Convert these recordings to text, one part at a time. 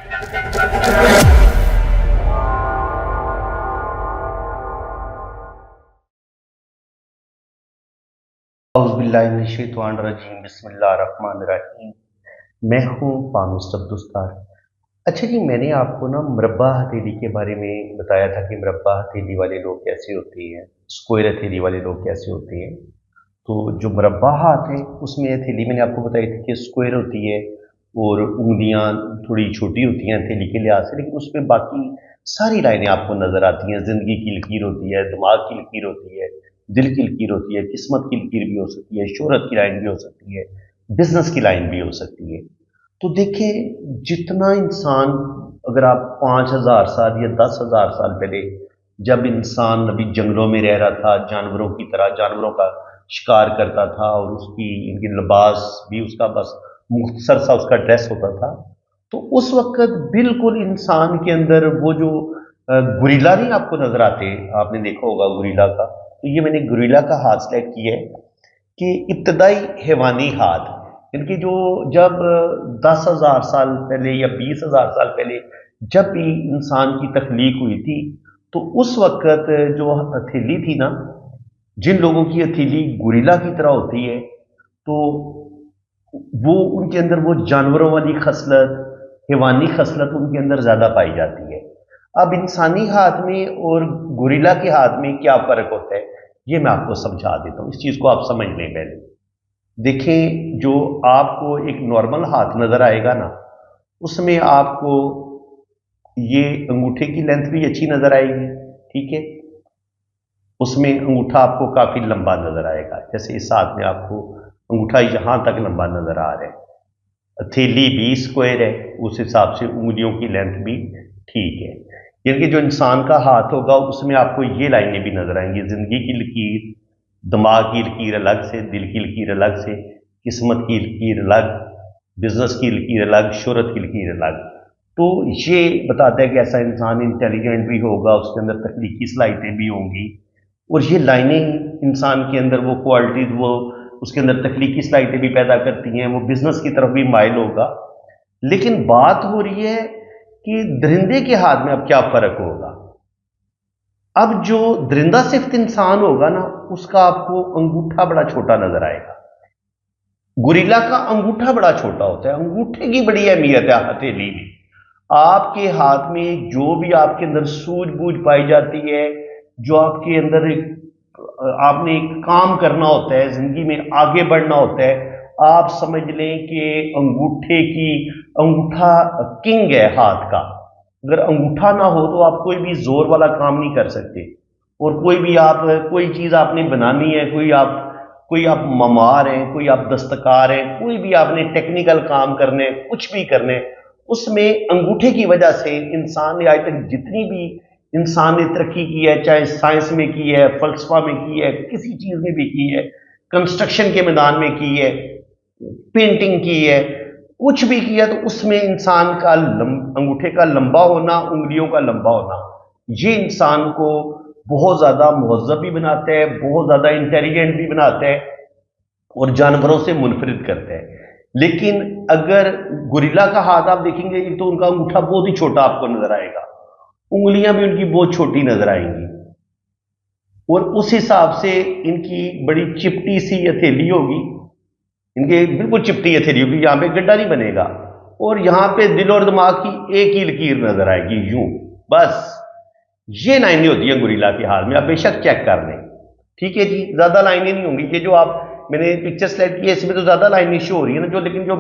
औज़ुबिल्लाहिमिनश्शैतानिर्रजीम, बिस्मिल्लाहिर्रहमानिर्रहीम। मैं हूँ पामिस्ट अब्दुस्तार। अच्छा जी, मैंने आपको ना मुरब्बा हथेली के बारे में बताया था कि मुरब्बा हथेली वाले लोग कैसे होते हैं, स्क्वायर हथेली वाले लोग कैसे होते हैं। तो जो मुरब्बा हाथ है उसमें हथेली मैंने आपको बताई थी कि स्क्वायर होती है और उंगलियां थोड़ी छोटी होती हैं हथेली के लिहाज से, लेकिन उसमें बाकी सारी लाइनें आपको नजर आती हैं। जिंदगी की लकीर होती है, दिमाग की लकीर होती है, दिल की लकीर होती है, किस्मत की लकीर भी हो सकती है, शोहरत की लाइन भी हो सकती है, बिजनेस की लाइन भी हो सकती है। तो देखें, जितना इंसान, अगर आप 5,000 साल या 10,000 साल पहले जब इंसान अभी जंगलों में रह रहा था, जानवरों की तरह जानवरों का शिकार करता था और उसकी इनकी लिबास भी उसका बस मुख्तसर सा उसका ड्रेस होता था, तो उस वक्त बिल्कुल इंसान के अंदर वो जो गुरीला नहीं आपको नजर आते, आपने देखा होगा गुरीला का। तो ये मैंने गुरीला का हाथ सेलेक्ट किया है कि इब्तदाई हैवानी हाथ, इनकी जो जब 10,000 साल पहले या 20,000 साल पहले जब भी इंसान की तख्लीक हुई थी, तो उस वक्त जो हथेली थी ना, जिन लोगों की हथेली गुरिल्ला की तरह होती है, तो वो उनके अंदर वो जानवरों वाली खसलत, हैवानी खसलत उनके अंदर ज्यादा पाई जाती है। अब इंसानी हाथ में और गुरिल्ला के हाथ में क्या फर्क होता है, ये मैं आपको समझा देता हूं। इस चीज को आप समझ लें पहले। देखें, जो आपको एक नॉर्मल हाथ नजर आएगा ना, उसमें आपको ये अंगूठे की लेंथ भी अच्छी नजर आएगी, ठीक है। उसमें अंगूठा आपको काफी लंबा नजर आएगा, जैसे इस हाथ में आपको अंगूठा यहां तक लंबा नजर आ रहा है। हथेली भी स्क्वायर है, उस हिसाब से उंगलियों की लेंथ भी ठीक है। यानी कि जो इंसान का हाथ होगा उसमें आपको ये लाइनें भी नजर आएंगी, जिंदगी की लकीर, दिमाग की लकीर अलग से, दिल की लकीर अलग से, किस्मत की लकीर अलग, बिजनेस की लकीर अलग, शोहरत की लकीर अलग। तो ये बताता है कि ऐसा इंसान इंटेलिजेंट भी होगा, उसके अंदर तकनीकी सलाहियतें भी होंगी, और ये लाइनें इंसान के अंदर वो क्वालिटीज, वो उसके अंदर तकनीकी सलाहियतें भी पैदा करती हैं, वो बिजनेस की तरफ भी माइल होगा। लेकिन बात हो रही है कि दरिंदे के हाथ में अब क्या फर्क होगा। अब जो दरिंदा सिर्फ इंसान होगा ना, उसका आपको अंगूठा बड़ा छोटा नजर आएगा। गुरिल्ला का अंगूठा बड़ा छोटा होता है, अंगूठे की बड़ी अहमियत है हथेली में। आपके हाथ में जो भी आपके अंदर सूझबूझ पाई जाती है, जो आपके अंदर आपने एक काम करना होता है, जिंदगी में आगे बढ़ना होता है, आप समझ लें कि अंगूठे की, अंगूठा किंग है हाथ का। अगर अंगूठा ना हो तो आप कोई भी जोर वाला काम नहीं कर सकते, और कोई भी आप कोई चीज आपने बनानी है, कोई आप ममार हैं, कोई आप दस्तकार हैं, कोई भी आपने टेक्निकल काम करने, कुछ भी करने, उसमें अंगूठे की वजह से इंसान ने आज तक जितनी भी इंसान ने तरक्की की है, चाहे साइंस में की है, फलसफा में की है, किसी चीज में भी की है, कंस्ट्रक्शन के मैदान में की है, पेंटिंग की है, कुछ भी किया, तो उसमें इंसान का अंगूठे का लंबा होना, उंगलियों का लंबा होना, ये इंसान को बहुत ज्यादा मुहज्जब भी बनाता है, बहुत ज्यादा इंटेलिजेंट भी बनाता है, और जानवरों से मुनफरिद करता है। लेकिन अगर गुरिल्ला का हाथ आप देखेंगे तो उनका अंगूठा बहुत ही छोटा आपको नजर आएगा, उंगलियां भी उनकी बहुत छोटी नजर आएंगी, और उस हिसाब से इनकी बड़ी चिपटी सी हथेली होगी, इनके बिल्कुल चिपटी हथेली होगी, यहां पे गड्ढा नहीं बनेगा, और यहां पे दिल और दिमाग की एक ही लकीर नजर आएगी, यूं बस। ये लाइनें होती हैं गुरिल्ला के हाथ में, आप बेशक चेक कर लें, ठीक है जी। ज्यादा लाइनें नहीं होंगी, ये जो आप मैंने पिक्चर सेलेक्ट की है इसमें तो ज्यादा लाइनें शो हो रही है ना, जो लेकिन जो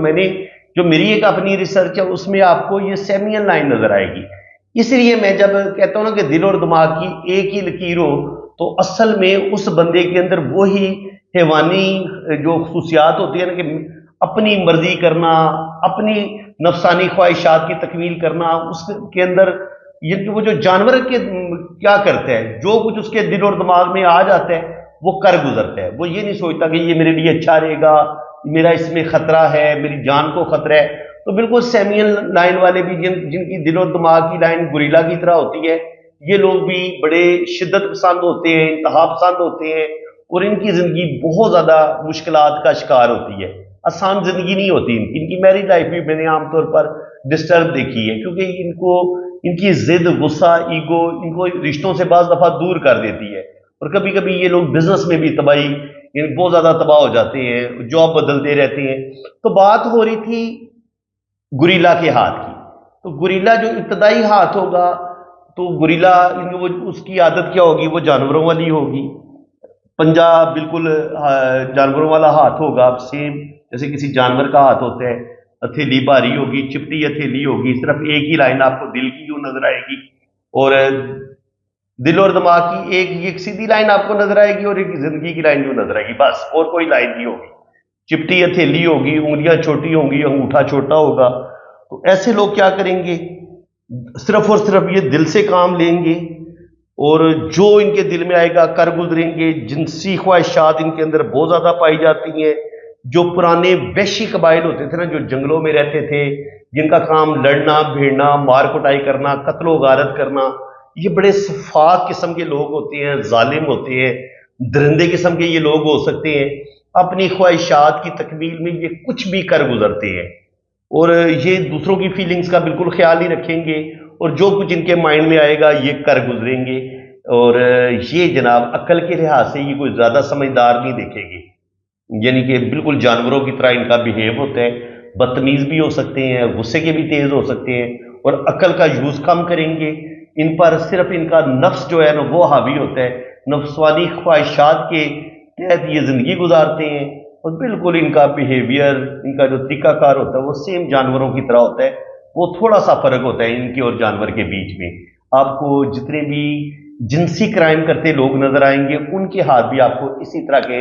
मेरी एक अपनी रिसर्च है उसमें आपको ये सेमियन लाइन नजर आएगी। इसलिए मैं जब कहता हूं ना कि दिल और दिमाग की एक ही लकीर हो, तो असल में उस बंदे के अंदर वही हैवानी जो खसूसियात होती है ना, कि अपनी मर्जी करना, अपनी नफसानी ख्वाहिशात की तकमील करना, उसके अंदर ये वो जो जानवर के क्या करते हैं, जो कुछ उसके दिल और दिमाग में आ जाता है वो कर गुजरता है। वो ये नहीं सोचता कि ये मेरे लिए अच्छा रहेगा, मेरा इसमें खतरा है, मेरी जान को खतरा है। तो बिल्कुल सेमियन लाइन वाले भी जिनकी दिल और दिमाग की लाइन गुरिल्ला की तरह होती है, ये लोग भी बड़े शिद्दत पसंद होते हैं, इंतहा पसंद होते हैं, और इनकी जिंदगी बहुत ज्यादा मुश्किलात का शिकार होती है, आसान जिंदगी नहीं होती इनकी। मैरिज लाइफ भी मैंने आमतौर पर डिस्टर्ब देखी है, क्योंकि इनकी जिद, गुस्सा, ईगो इनको रिश्तों से बाज दफा दूर कर देती है। और कभी कभी ये लोग बिजनेस में भी तबाही, बहुत ज्यादा तबाह हो जाते हैं, जॉब बदलते रहते हैं। तो बात हो रही थी गुरीला के हाथ की। तो गुरीला जो इब्तदाई हाथ होगा, तो गुरीला इनको वो उसकी आदत क्या होगी, वो जानवरों वाली होगी। पंजा बिल्कुल जानवरों वाला हाथ होगा, सेम जैसे किसी जानवर का हाथ होता है। हथेली भारी होगी, चिपटी हथेली होगी, सिर्फ एक ही लाइन आपको दिल की जो नजर आएगी, और दिल और दिमाग की एक सीधी लाइन आपको नजर आएगी, और एक जिंदगी की लाइन जो नजर आएगी, बस और कोई लाइन नहीं होगी। चिपटी हथेली होगी, उंगलियां छोटी होंगी, अंगूठा छोटा होगा। तो ऐसे लोग क्या करेंगे, सिर्फ और सिर्फ ये दिल से काम लेंगे, और जो इनके दिल में आएगा कर गुजरेंगे। जिनसी ख्वाहिशात इनके अंदर बहुत ज्यादा पाई जाती हैं। जो पुराने वैशी कबाइल होते थे ना, जो जंगलों में रहते थे, जिनका काम लड़ना भिड़ना, मार कुटाई करना, कत्लो गारत करना, ये बड़े सफाक किस्म के लोग होते हैं, जालिम होते हैं, दरिंदे किस्म के ये लोग हो सकते हैं। अपनी ख्वाहिशात की तकमील में ये कुछ भी कर गुजरते हैं, और ये दूसरों की फीलिंग्स का बिल्कुल ख्याल नहीं रखेंगे, और जो कुछ इनके माइंड में आएगा ये कर गुजरेंगे। और ये जनाब अक्ल के लिहाज से ये कोई ज्यादा समझदार नहीं देखेंगे, यानी कि बिल्कुल जानवरों की तरह इनका बिहेव होता है। बदतमीज भी हो सकते हैं, गुस्से के भी तेज हो सकते हैं, और अक्ल का यूज कम करेंगे। इन पर सिर्फ इनका नफ्स जो है ना वो हावी होता है, नफ्सवानी ख्वाहिशात के तहत ये जिंदगी गुजारते हैं। और बिल्कुल इनका बिहेवियर, इनका जो तरीकाकार होता है वो सेम जानवरों की तरह होता है। वो थोड़ा सा फर्क होता है इनके और जानवर के बीच में। आपको जितने भी जिनसी क्राइम करते लोग नजर आएंगे, उनके हाथ भी आपको इसी तरह के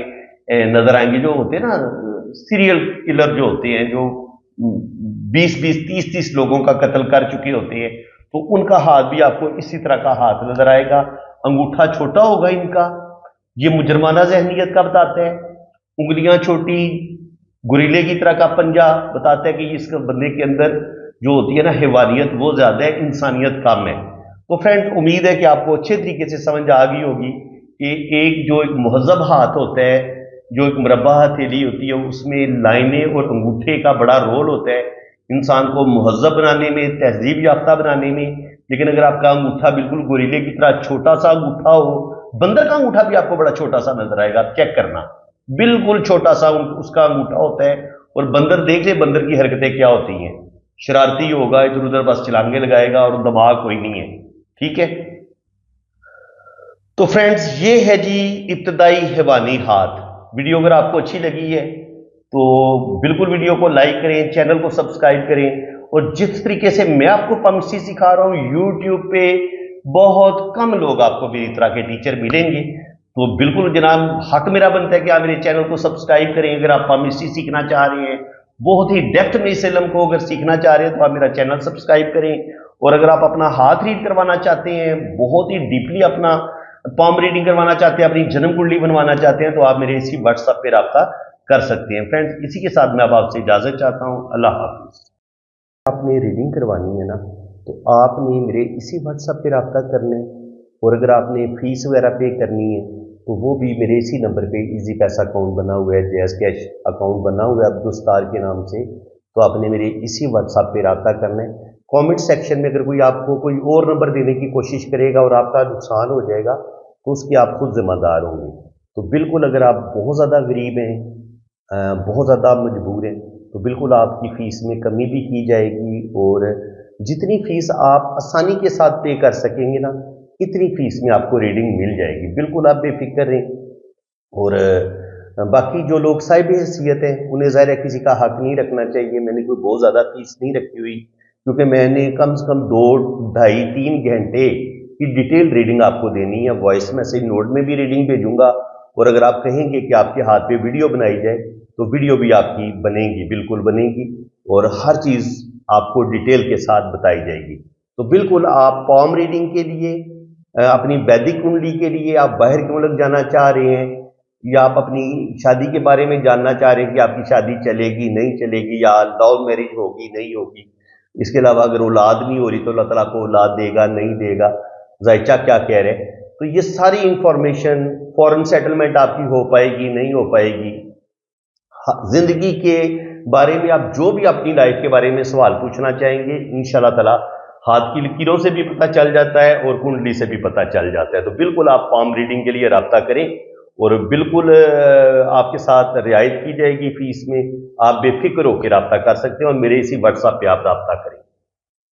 नजर आएंगे। जो होते हैं ना सीरियल किलर, जो होते हैं, जो 20-20, 30-30 लोगों का कत्ल कर चुके होते हैं, तो उनका हाथ भी आपको इसी तरह का हाथ नजर आएगा। अंगूठा छोटा होगा इनका, ये मुजरमाना जहनीत का बताता है। उंगलियां छोटी, गुरीले की तरह का पंजा बताता है कि इस बंदे के अंदर जो होती है ना हैवानियत वो ज्यादा है, इंसानियत कम है। तो फ्रेंड्स, उम्मीद है कि आपको अच्छे तरीके से समझ आ गई होगी कि एक मुहज्जब हाथ होता है, जो एक मुरब्बा हथेली होती है, उसमें लाइनें और अंगूठे का बड़ा रोल होता है इंसान को मुहज्जब बनाने में, तहजीब याफ्ता बनाने में। लेकिन अगर आपका अंगूठा बिल्कुल गोरीले की तरह छोटा सा अंगूठा हो, बंदर का अंगूठा भी आपको बड़ा छोटा सा नजर आएगा, चेक करना, बिल्कुल छोटा सा उसका अंगूठा होता है। और बंदर देख ले, बंदर की हरकतें क्या होती हैं, शरारती होगा, इधर उधर बस छलांगे लगाएगा, और दिमाग कोई नहीं है। ठीक है, तो फ्रेंड्स ये है जी इब्तदाई हैवानी हाथ। वीडियो अगर आपको अच्छी लगी है तो बिल्कुल वीडियो को लाइक करें, चैनल को सब्सक्राइब करें। और जिस तरीके से मैं आपको पमसी सिखा रहा हूं, यूट्यूब पे बहुत कम लोग आपको मेरी तरह के टीचर मिलेंगे। तो बिल्कुल जनाब, हक मेरा बनता है कि आप मेरे चैनल को सब्सक्राइब करें। अगर आप पमसी सीखना चाह रहे हैं, बहुत ही डेप्थ में इस इल्म को अगर सीखना चाह रहे हैं, तो आप मेरा चैनल सब्सक्राइब करें। और अगर आप अपना हाथ रीड करवाना चाहते हैं, बहुत ही डीपली अपना पॉम रीडिंग करवाना चाहते हैं, अपनी जन्म कुंडली बनवाना चाहते हैं, तो आप मेरे इसी व्हाट्सएप पे रब्ता कर सकते हैं। फ्रेंड्स, इसी के साथ मैं अब आपसे इजाजत चाहता हूं। अल्लाह हाफिज। आपने रीडिंग करवानी है ना, तो आपने मेरे इसी व्हाट्सएप पे रब्ता करना है। और अगर आपने फीस वगैरह पे करनी है, तो वो भी मेरे इसी नंबर पे इजी पैसा अकाउंट बना हुआ है, जैस कैश अकाउंट बना हुआ है अब्दुल सत्तार के नाम से। तो आपने मेरे इसी व्हाट्सएप पे रब्ता करना है। कमेंट सेक्शन में अगर कोई आपको कोई और नंबर देने की कोशिश करेगा और आपका नुकसान हो जाएगा, तो उसकी आप खुद जिम्मेदार होंगे। तो बिल्कुल अगर आप बहुत ज़्यादा गरीब हैं, बहुत ज़्यादा मजबूर हैं, तो बिल्कुल आपकी फ़ीस में कमी भी की जाएगी। और जितनी फ़ीस आप आसानी के साथ पे कर सकेंगे ना, इतनी फ़ीस में आपको रीडिंग मिल जाएगी। बिल्कुल आप बेफिक्र रहें। और बाकी जो लोग साहिब हैसियत हैं, उन्हें ज़ाहिर है किसी का हक नहीं रखना चाहिए। मैंने कोई बहुत ज़्यादा फ़ीस नहीं रखी हुई, क्योंकि मैंने कम से कम 2, 2.5, 3 घंटे की डिटेल रीडिंग आपको देनी है। वॉइस मैसेज नोट में भी रीडिंग भेजूंगा, और अगर आप कहेंगे कि आपके हाथ पे वीडियो बनाई जाए, तो वीडियो भी आपकी बनेगी, बिल्कुल बनेगी, और हर चीज़ आपको डिटेल के साथ बताई जाएगी। तो बिल्कुल आप पॉम रीडिंग के लिए, अपनी वैदिक कुंडली के लिए, आप बाहर के मुल्क जाना चाह रहे हैं, या आप अपनी शादी के बारे में जानना चाह रहे हैं कि आपकी शादी चलेगी नहीं चलेगी, या लव मैरिज होगी नहीं होगी, इसके अलावा अगर औलाद नहीं हो रही तो अल्लाह ताला को औलाद देगा नहीं देगा, जायचा क्या कह रहे हैं, तो ये सारी इंफॉर्मेशन, फॉरेन सेटलमेंट आपकी हो पाएगी नहीं हो पाएगी, जिंदगी के بارے میں آپ جو بھی اپنی لائف کے بارے میں سوال پوچھنا چاہیں گے انشاءاللہ تعالی ہاتھ کی لکیروں سے بھی پتہ چل جاتا ہے اور کنڈلی سے بھی پتہ چل جاتا ہے. تو بالکل آپ پام ریڈنگ کے لیے رابطہ کریں اور بالکل آپ کے ساتھ رعایت کی جائے گی فیس میں. آپ بے فکر ہو کے رابطہ کر سکتے ہیں اور میرے اسی واٹس ایپ پہ آپ رابطہ کریں.